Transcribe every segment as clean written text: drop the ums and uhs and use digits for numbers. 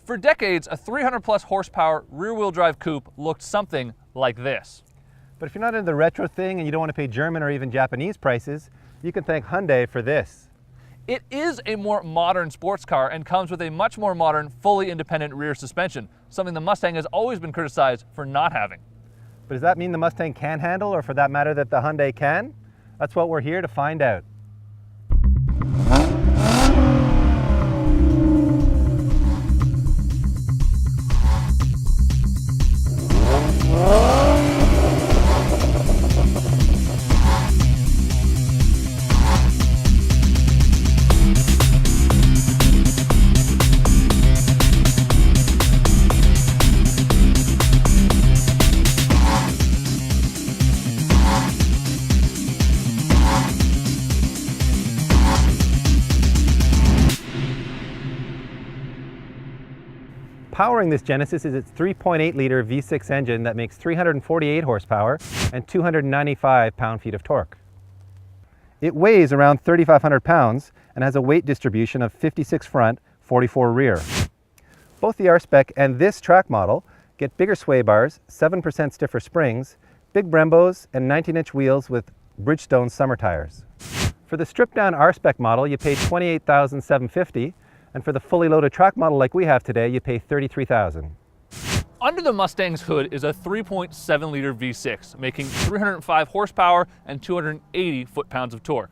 For decades, a 300 plus horsepower rear-wheel drive coupe looked something like this. But if you're not into the retro thing and you don't want to pay German or even Japanese prices, you can thank Hyundai for this. It is a more modern sports car and comes with a much more modern, fully independent rear suspension, something the Mustang has always been criticized for not having. But does that mean the Mustang can handle, or for that matter that the Hyundai can? That's what we're here to find out. Powering this Genesis is its 3.8-liter V6 engine that makes 348 horsepower and 295 pound-feet of torque. It weighs around 3,500 pounds and has a weight distribution of 56 front, 44 rear. Both the R-Spec and this track model get bigger sway bars, 7% stiffer springs, big Brembos, and 19-inch wheels with Bridgestone summer tires. For the stripped-down R-Spec model, you pay $28,750. And for the fully loaded track model like we have today, you pay $33,000. Under the Mustang's hood is a 3.7-liter V6, making 305 horsepower and 280 foot-pounds of torque.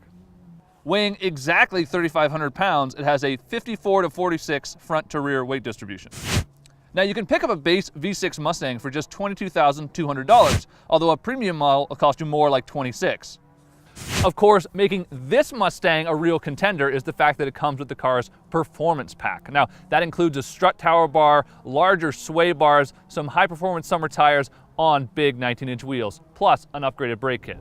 Weighing exactly 3,500 pounds, it has a 54 to 46 front to rear weight distribution. Now you can pick up a base V6 Mustang for just $22,200, although a premium model will cost you more, like $26,000. Of course, making this Mustang a real contender is the fact that it comes with the car's performance pack. Now, that includes a strut tower bar, larger sway bars, some high-performance summer tires on big 19-inch wheels, plus an upgraded brake kit.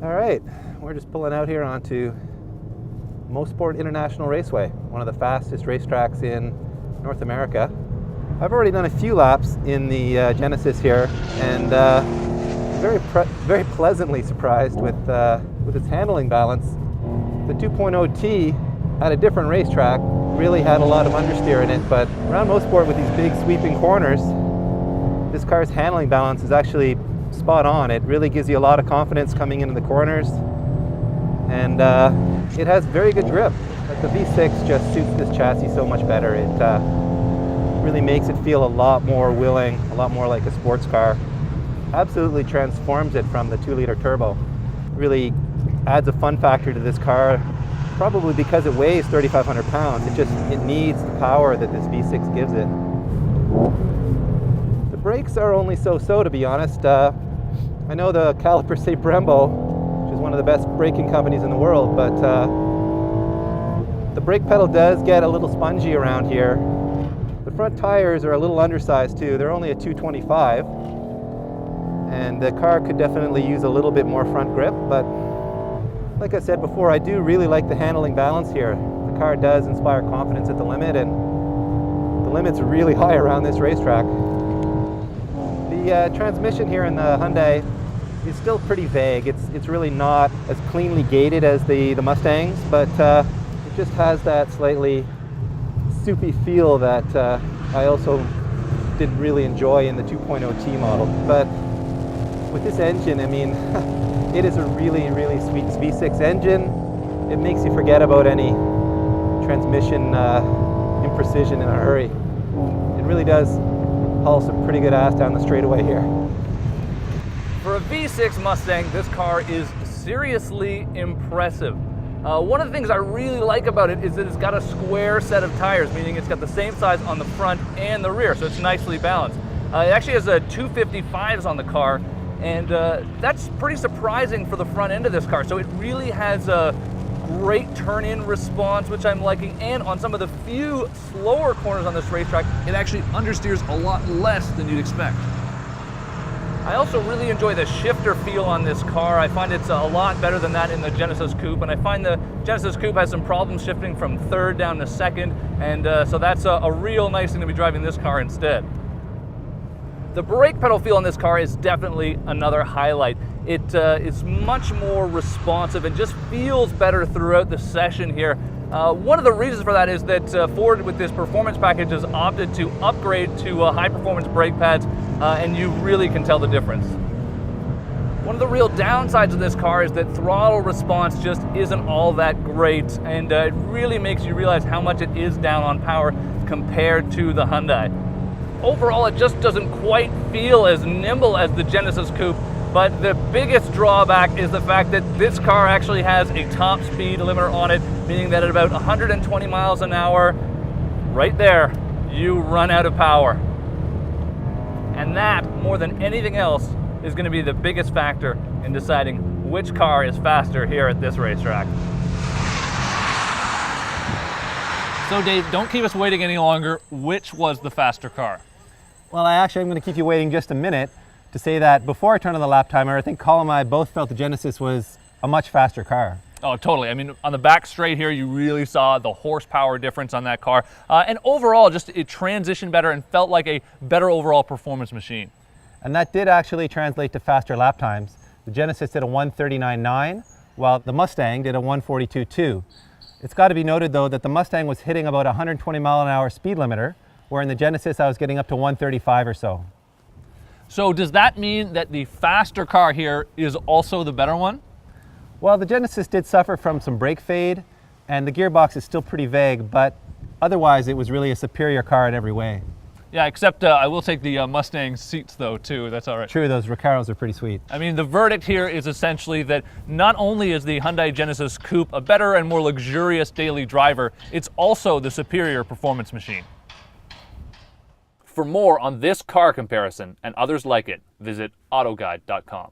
All right, we're just pulling out here onto Mosport International Raceway, one of the fastest racetracks in North America. I've already done a few laps in the Genesis here, and very pleasantly surprised with its handling balance. The 2.0T at a different racetrack really had a lot of understeer in it, but around Mosport with these big sweeping corners, this car's handling balance is actually spot on. It really gives you a lot of confidence coming into the corners, and it has very good grip. But the V6 just suits this chassis so much better. It really makes it feel a lot more willing, a lot more like a sports car. Absolutely transforms it from the 2-liter turbo. Really adds a fun factor to this car, probably because it weighs 3,500 pounds. It needs the power that this V6 gives it. The brakes are only so-so, to be honest. I know the calipers say Brembo, which is one of the best braking companies in the world, but the brake pedal does get a little spongy around here. The front tires are a little undersized too. They're only a 225. And the car could definitely use a little bit more front grip, but like I said before, I do really like the handling balance here. The car does inspire confidence at the limit, and the limit's really high around this racetrack. The transmission here in the Hyundai is still pretty vague. It's really not as cleanly gated as the Mustangs, but it just has that slightly soupy feel that I also didn't really enjoy in the 2.0T model. But with this engine, I mean, it is a really, really sweet V6 engine. It makes you forget about any transmission imprecision in a hurry. It really does haul some pretty good ass down the straightaway here. For a V6 Mustang, this car is seriously impressive. One of the things I really like about it is that it's got a square set of tires, meaning it's got the same size on the front and the rear, so it's nicely balanced. It actually has a 255s on the car, and that's pretty surprising for the front end of this car. So it really has a great turn-in response, which I'm liking, and on some of the few slower corners on this racetrack, it actually understeers a lot less than you'd expect. I also really enjoy the shifter feel on this car. I find it's a lot better than that in the Genesis Coupe, and I find the Genesis Coupe has some problems shifting from third down to second, and so that's a real nice thing to be driving this car instead. The brake pedal feel on this car is definitely another highlight. It is much more responsive and just feels better throughout the session here. One of the reasons for that is that Ford, with this performance package, has opted to upgrade to high-performance brake pads, and you really can tell the difference. One of the real downsides of this car is that throttle response just isn't all that great, and it really makes you realize how much it is down on power compared to the Hyundai. Overall, it just doesn't quite feel as nimble as the Genesis Coupe, but the biggest drawback is the fact that this car actually has a top speed limiter on it, meaning that at about 120 miles an hour, right there, you run out of power. And that, more than anything else, is going to be the biggest factor in deciding which car is faster here at this racetrack. So Dave, don't keep us waiting any longer. Which was the faster car? Well, I'm going to keep you waiting just a minute to say that before I turned on the lap timer, I think Colin and I both felt the Genesis was a much faster car. Oh, totally. I mean, on the back straight here, you really saw the horsepower difference on that car. And overall, just it transitioned better and felt like a better overall performance machine. And that did actually translate to faster lap times. The Genesis did a 1:39.9, while the Mustang did a 1:42.2. It's got to be noted, though, that the Mustang was hitting about 120 mile an hour speed limiter, where in the Genesis I was getting up to 135 or so. So does that mean that the faster car here is also the better one? Well, the Genesis did suffer from some brake fade, and the gearbox is still pretty vague, but otherwise it was really a superior car in every way. Yeah, except I will take the Mustang seats though too, that's all right. True, those Recaros are pretty sweet. I mean, the verdict here is essentially that not only is the Hyundai Genesis Coupe a better and more luxurious daily driver, it's also the superior performance machine. For more on this car comparison and others like it, visit autoguide.com.